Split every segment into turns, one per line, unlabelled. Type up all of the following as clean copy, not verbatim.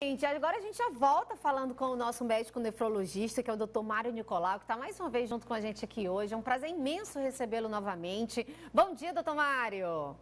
Gente, agora a gente já volta falando com o nosso médico nefrologista, que é o Dr. Mário Nicolau, que está mais uma vez junto com a gente aqui hoje. É um prazer imenso recebê-lo novamente. Bom dia, doutor Mário.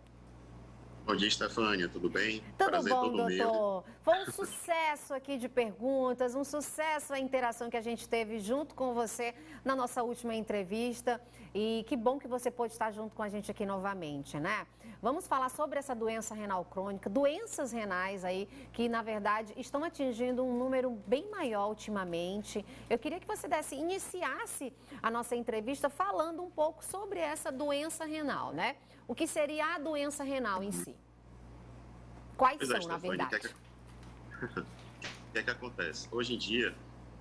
Bom dia, Stefânia, tudo bem?
Tudo
Prazer
bom,
todo meu.
doutor? Foi um sucesso aqui de perguntas, um sucesso a interação que a gente teve junto com você na nossa última entrevista. E que bom que você pôde estar junto com a gente aqui novamente, né? Vamos falar sobre essa doença renal crônica, doenças renais aí, que na verdade estão atingindo um número bem maior ultimamente. Eu queria que você iniciasse a nossa entrevista falando um pouco sobre essa doença renal, né? O que seria a doença renal em si? Quais
Pois
são,
é,
na
Stefânia,
verdade?
o que é que acontece? Hoje em dia,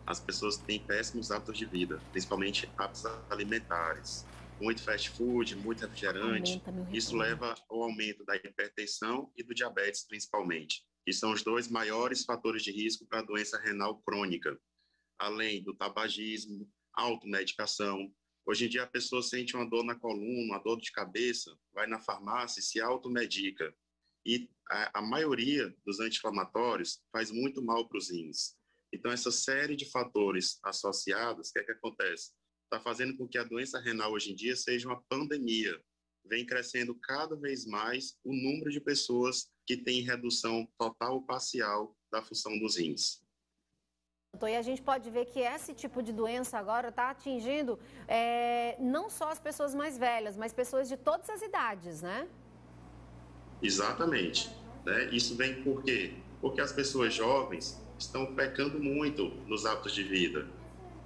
as pessoas têm péssimos hábitos de vida, principalmente hábitos alimentares. Muito fast food, muito refrigerante.
Aumenta meu
Isso
retorno.
leva ao aumento da hipertensão e do diabetes, principalmente, que são os dois maiores fatores de risco para a doença renal crônica, além do tabagismo, automedicação. Hoje em dia, a pessoa sente uma dor na coluna, uma dor de cabeça, vai na farmácia e se automedica. E a maioria dos anti-inflamatórios faz muito mal para os rins. Então, essa série de fatores associados, o que é que acontece? Está fazendo com que a doença renal hoje em dia seja uma pandemia. Vem crescendo cada vez mais o número de pessoas que têm redução total ou parcial da função dos rins.
E a gente pode ver que esse tipo de doença agora está atingindo não só as pessoas mais velhas, mas pessoas de todas as idades, né?
Exatamente. Né? Isso vem por quê? Porque as pessoas jovens estão pecando muito nos hábitos de vida.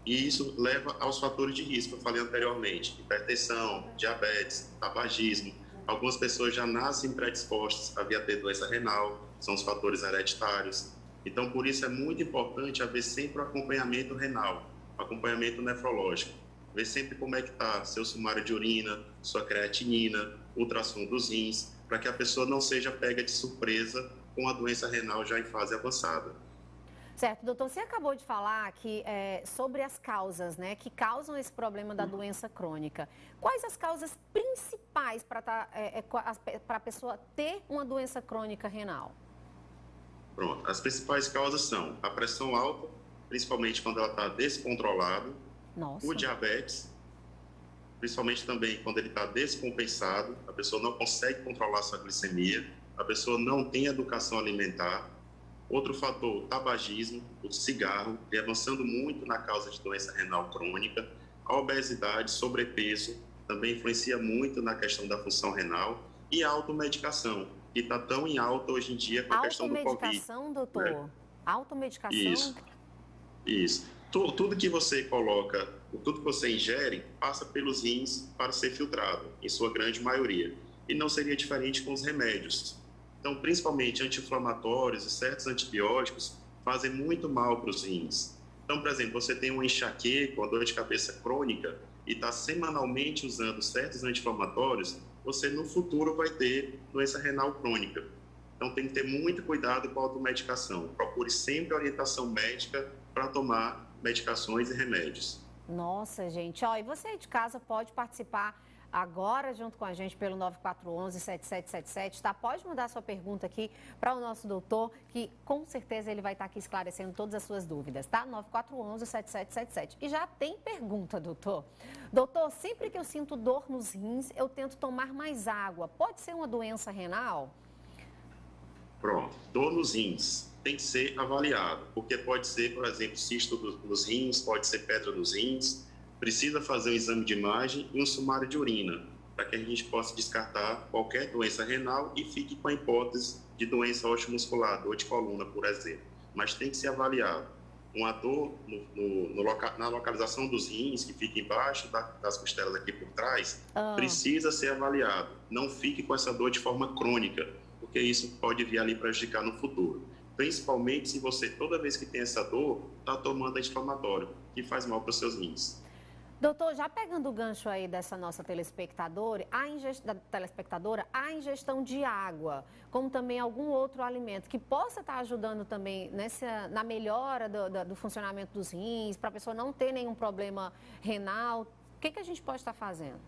E isso leva aos fatores de risco, eu falei anteriormente: hipertensão, diabetes, tabagismo. Algumas pessoas já nascem predispostas a vir a ter doença renal, são os fatores hereditários. Então, por isso é muito importante haver sempre o acompanhamento renal, acompanhamento nefrológico. Ver sempre como é que está seu sumário de urina, sua creatinina, ultrassom dos rins, para que a pessoa não seja pega de surpresa com a doença renal já em fase avançada.
Certo, doutor, você acabou de falar aqui sobre as causas, né, que causam esse problema da doença crônica. Quais as causas principais para a pessoa ter uma doença crônica renal?
Pronto, as principais causas são a pressão alta, principalmente quando ela está descontrolada, o
Nossa.
diabetes, principalmente também quando ele está descompensado, a pessoa não consegue controlar sua glicemia, a pessoa não tem educação alimentar. Outro fator, o tabagismo, o cigarro, vem avançando muito na causa de doença renal crônica. A obesidade, sobrepeso, também influencia muito na questão da função renal. E a automedicação, que está tão em alta hoje em dia com a questão do Covid.
Automedicação, doutor?
Né?
Automedicação?
Isso, isso. Tudo que você coloca, tudo que você ingere, passa pelos rins para ser filtrado, em sua grande maioria. E não seria diferente com os remédios. Então, principalmente anti-inflamatórios e certos antibióticos fazem muito mal para os rins. Então, por exemplo, você tem uma enxaqueca, uma dor de cabeça crônica e está semanalmente usando certos anti-inflamatórios, você no futuro vai ter doença renal crônica. Então, tem que ter muito cuidado com a automedicação. Procure sempre orientação médica para tomar medicações e remédios.
Nossa, gente. Ó, e você aí de casa pode participar agora junto com a gente pelo 9411-7777, tá? Pode mandar sua pergunta aqui para o nosso doutor, que com certeza ele vai estar aqui esclarecendo todas as suas dúvidas, tá? 9411-7777. E já tem pergunta, doutor. Doutor, sempre que eu sinto dor nos rins, eu tento tomar mais água. Pode ser uma doença renal?
Pronto. Dor nos rins tem que ser avaliado, porque pode ser, por exemplo, cisto nos rins, pode ser pedra nos rins. Precisa fazer um exame de imagem e um sumário de urina, para que a gente possa descartar qualquer doença renal e fique com a hipótese de doença osteomuscular, dor de coluna, por exemplo. Mas tem que ser avaliado. Uma dor na localização dos rins, que fica embaixo das costelas aqui por trás, precisa ser avaliado. Não fique com essa dor de forma crônica, porque isso pode vir ali prejudicar no futuro. Principalmente se você, toda vez que tem essa dor, está tomando anti-inflamatório, que faz mal para os seus rins.
Doutor, já pegando o gancho aí dessa nossa telespectadora, a ingestão de água, como também algum outro alimento que possa estar ajudando também na melhora do funcionamento dos rins, para a pessoa não ter nenhum problema renal, o que a gente pode estar fazendo?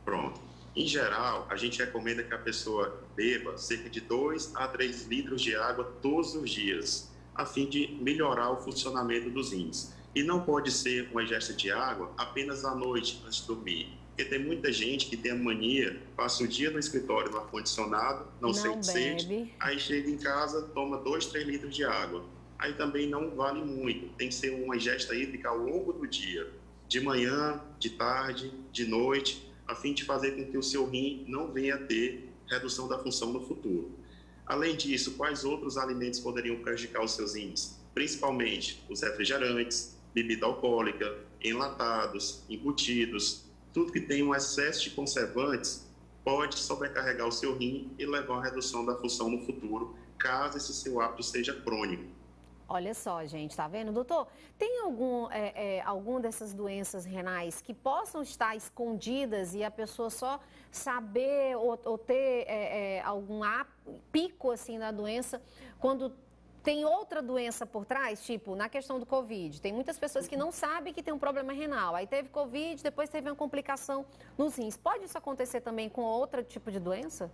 Pronto. Em geral, a gente recomenda que a pessoa beba cerca de 2 a 3 litros de água todos os dias, a fim de melhorar o funcionamento dos rins. E não pode ser uma ingesta de água apenas à noite, antes de dormir. Porque tem muita gente que tem a mania, passa o dia no escritório no ar-condicionado, não sente sede, aí chega em casa, toma 2, 3 litros de água. Aí também não vale muito, tem que ser uma ingesta hídrica ao longo do dia, de manhã, de tarde, de noite, a fim de fazer com que o seu rim não venha a ter redução da função no futuro. Além disso, quais outros alimentos poderiam prejudicar os seus rins? Principalmente os refrigerantes, bebida alcoólica, enlatados, embutidos, tudo que tem um excesso de conservantes pode sobrecarregar o seu rim e levar a redução da função no futuro, caso esse seu hábito seja crônico.
Olha só, gente, tá vendo, doutor? Tem algum dessas doenças renais que possam estar escondidas e a pessoa só saber ou ter algum pico assim na doença quando tem outra doença por trás? Tipo, na questão do Covid, tem muitas pessoas que não sabem que tem um problema renal. Aí teve Covid, depois teve uma complicação nos rins. Pode isso acontecer também com outro tipo de doença?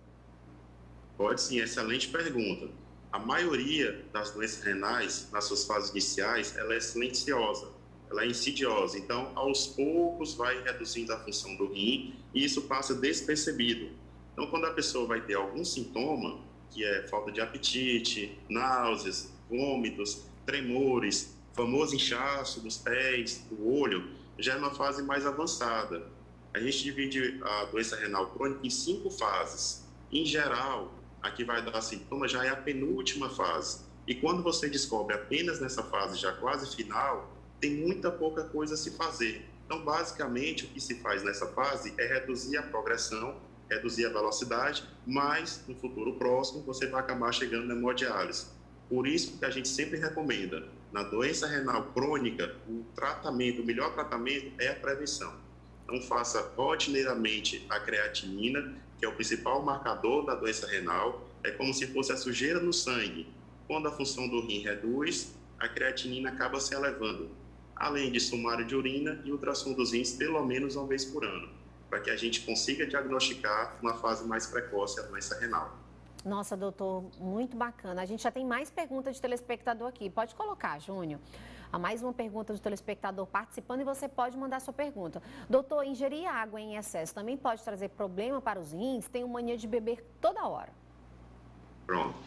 Pode sim, excelente pergunta. A maioria das doenças renais, nas suas fases iniciais, ela é silenciosa, ela é insidiosa. Então, aos poucos, vai reduzindo a função do rim e isso passa despercebido. Então, quando a pessoa vai ter algum sintoma, que é falta de apetite, náuseas, vômitos, tremores, famoso inchaço dos pés, do olho, já é uma fase mais avançada. A gente divide a doença renal crônica em 5 fases. Em geral, a que vai dar sintomas já é a penúltima fase. E quando você descobre apenas nessa fase já quase final, tem muita pouca coisa a se fazer. Então, basicamente, o que se faz nessa fase é reduzir a progressão, reduzir a velocidade, mas no futuro próximo você vai acabar chegando na hemodiálise. Por isso que a gente sempre recomenda, na doença renal crônica, o melhor tratamento é a prevenção. Então, faça rotineiramente a creatinina, que é o principal marcador da doença renal, é como se fosse a sujeira no sangue. Quando a função do rim reduz, a creatinina acaba se elevando, além de sumário de urina e ultrassom dos rins pelo menos uma vez por ano, para que a gente consiga diagnosticar uma fase mais precoce a doença renal.
Nossa, doutor, muito bacana. A gente já tem mais perguntas de telespectador aqui. Pode colocar, Júnior. Há mais uma pergunta do telespectador participando e você pode mandar sua pergunta. Doutor, ingerir água em excesso também pode trazer problema para os rins? Tenho mania de beber toda hora.
Pronto.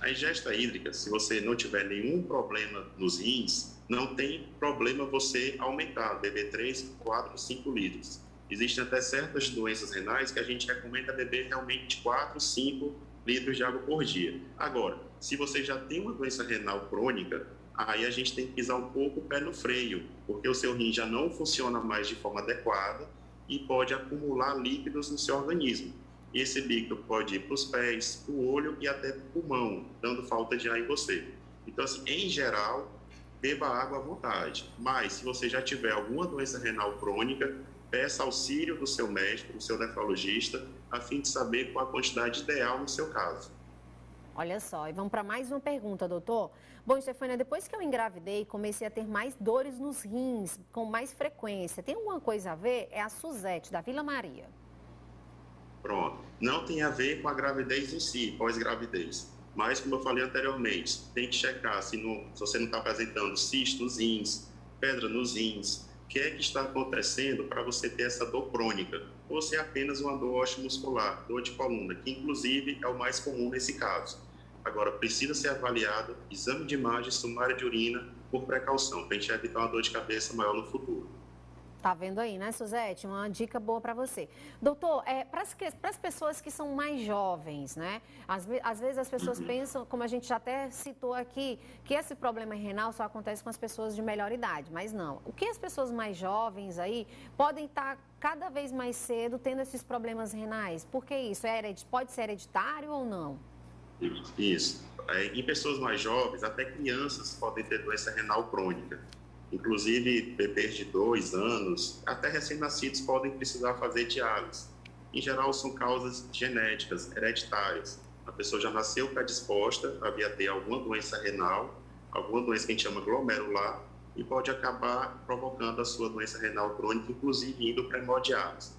A ingesta hídrica, se você não tiver nenhum problema nos rins, não tem problema você aumentar, beber 3, 4, 5 litros. Existem até certas doenças renais que a gente recomenda beber realmente 4, 5 litros de água por dia. Agora, se você já tem uma doença renal crônica, aí a gente tem que pisar um pouco o pé no freio, porque o seu rim já não funciona mais de forma adequada e pode acumular líquidos no seu organismo. E esse líquido pode ir para os pés, para o olho e até para o pulmão, dando falta de ar em você. Então, assim, em geral, beba água à vontade. Mas, se você já tiver alguma doença renal crônica, peça auxílio do seu médico, do seu nefrologista, a fim de saber qual a quantidade ideal no seu caso.
Olha só, e vamos para mais uma pergunta, doutor. Bom, Estefânia, depois que eu engravidei, comecei a ter mais dores nos rins, com mais frequência. Tem alguma coisa a ver? É a Suzete, da Vila Maria.
Pronto. Não tem a ver com a gravidez em si, pós-gravidez. Mas, como eu falei anteriormente, tem que checar se você não está apresentando cisto nos rins, pedra nos rins. O que é que está acontecendo para você ter essa dor crônica? Ou se é apenas uma dor osteomuscular, dor de coluna, que inclusive é o mais comum nesse caso. Agora, precisa ser avaliado, exame de imagem, sumário de urina, por precaução, para a gente evitar uma dor de cabeça maior no futuro.
Tá vendo aí, né, Suzete? Uma dica boa para você. Doutor, para as pessoas que são mais jovens, né? Às vezes as pessoas pensam, como a gente já até citou aqui, que esse problema renal só acontece com as pessoas de melhor idade, mas não. O que as pessoas mais jovens aí podem estar cada vez mais cedo tendo esses problemas renais? Por que isso? Pode ser hereditário ou não?
Isso. Em pessoas mais jovens, até crianças podem ter doença renal crônica. Inclusive, bebês de 2 anos, até recém-nascidos, podem precisar fazer diálise. Em geral, são causas genéticas, hereditárias. A pessoa já nasceu predisposta a vir a ter alguma doença renal, alguma doença que a gente chama glomerular, e pode acabar provocando a sua doença renal crônica, inclusive indo para hemodiálise.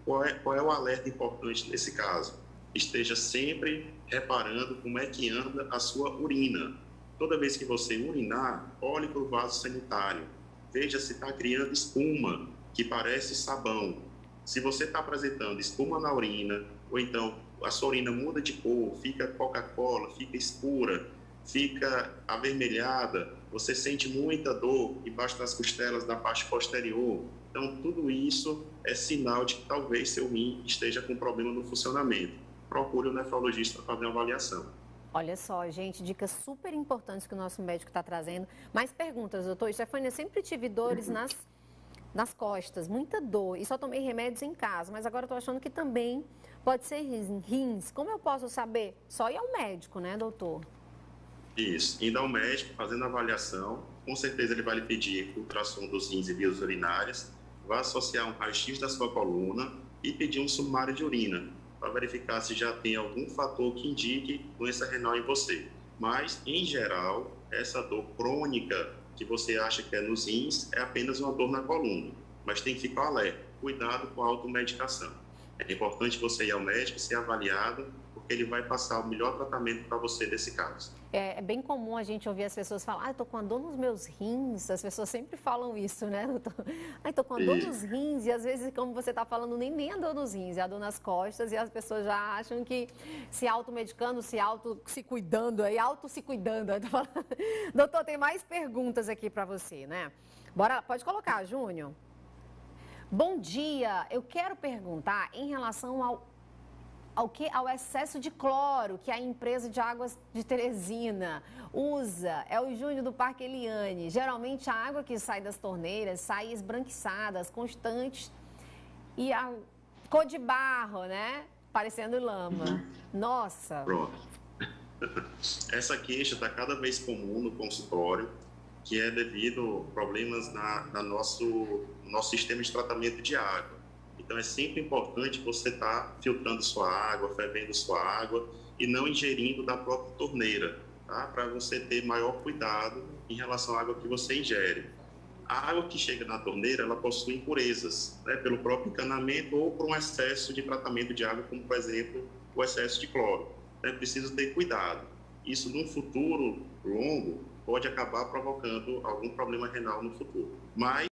Qual é o alerta importante nesse caso? Esteja sempre reparando como é que anda a sua urina. Toda vez que você urinar, olhe para o vaso sanitário. Veja se está criando espuma, que parece sabão. Se você está apresentando espuma na urina, ou então a sua urina muda de cor, fica Coca-Cola, fica escura, fica avermelhada, você sente muita dor embaixo das costelas da parte posterior. Então, tudo isso é sinal de que talvez seu rim esteja com problema no funcionamento. Procure o nefrologista para fazer uma avaliação.
Olha só, gente, dicas super importantes que o nosso médico está trazendo. Mais perguntas, doutor. Stefânia, eu sempre tive dores nas costas, muita dor, e só tomei remédios em casa, mas agora estou achando que também pode ser rins. Como eu posso saber? Só ir ao médico, né, doutor?
Isso, indo ao médico, fazendo a avaliação, com certeza ele vai lhe pedir ultrassom dos rins e vias urinárias, vai associar um raio-x da sua coluna e pedir um sumário de urina, para verificar se já tem algum fator que indique doença renal em você. Mas, em geral, essa dor crônica que você acha que é nos rins é apenas uma dor na coluna, mas tem que ficar alerta, cuidado com a automedicação. É importante você ir ao médico, ser avaliado, porque ele vai passar o melhor tratamento para você nesse caso.
É bem comum a gente ouvir as pessoas falar, eu tô com a dor nos meus rins, as pessoas sempre falam isso, né, doutor? Tô com a dor nos rins, e às vezes, como você está falando, nem a dor nos rins, é a dor nas costas, e as pessoas já acham que se automedicando, se cuidando. Doutor, tem mais perguntas aqui para você, né? Bora, pode colocar, Júnior. Bom dia, eu quero perguntar em relação ao excesso de cloro que a empresa de águas de Teresina usa. É o Júnior do Parque Eliane. Geralmente a água que sai das torneiras sai esbranquiçada, constantes e a cor de barro, né? Parecendo lama. Nossa!
Pronto. Essa queixa está cada vez comum no consultório, que é devido a problemas no nosso sistema de tratamento de água. Então, é sempre importante você estar filtrando sua água, fervendo sua água e não ingerindo da própria torneira, tá? Para você ter maior cuidado em relação à água que você ingere. A água que chega na torneira, ela possui impurezas, né? Pelo próprio encanamento ou por um excesso de tratamento de água, como, por exemplo, o excesso de cloro. É preciso ter cuidado. Isso, num futuro longo, pode acabar provocando algum problema renal no futuro. Mas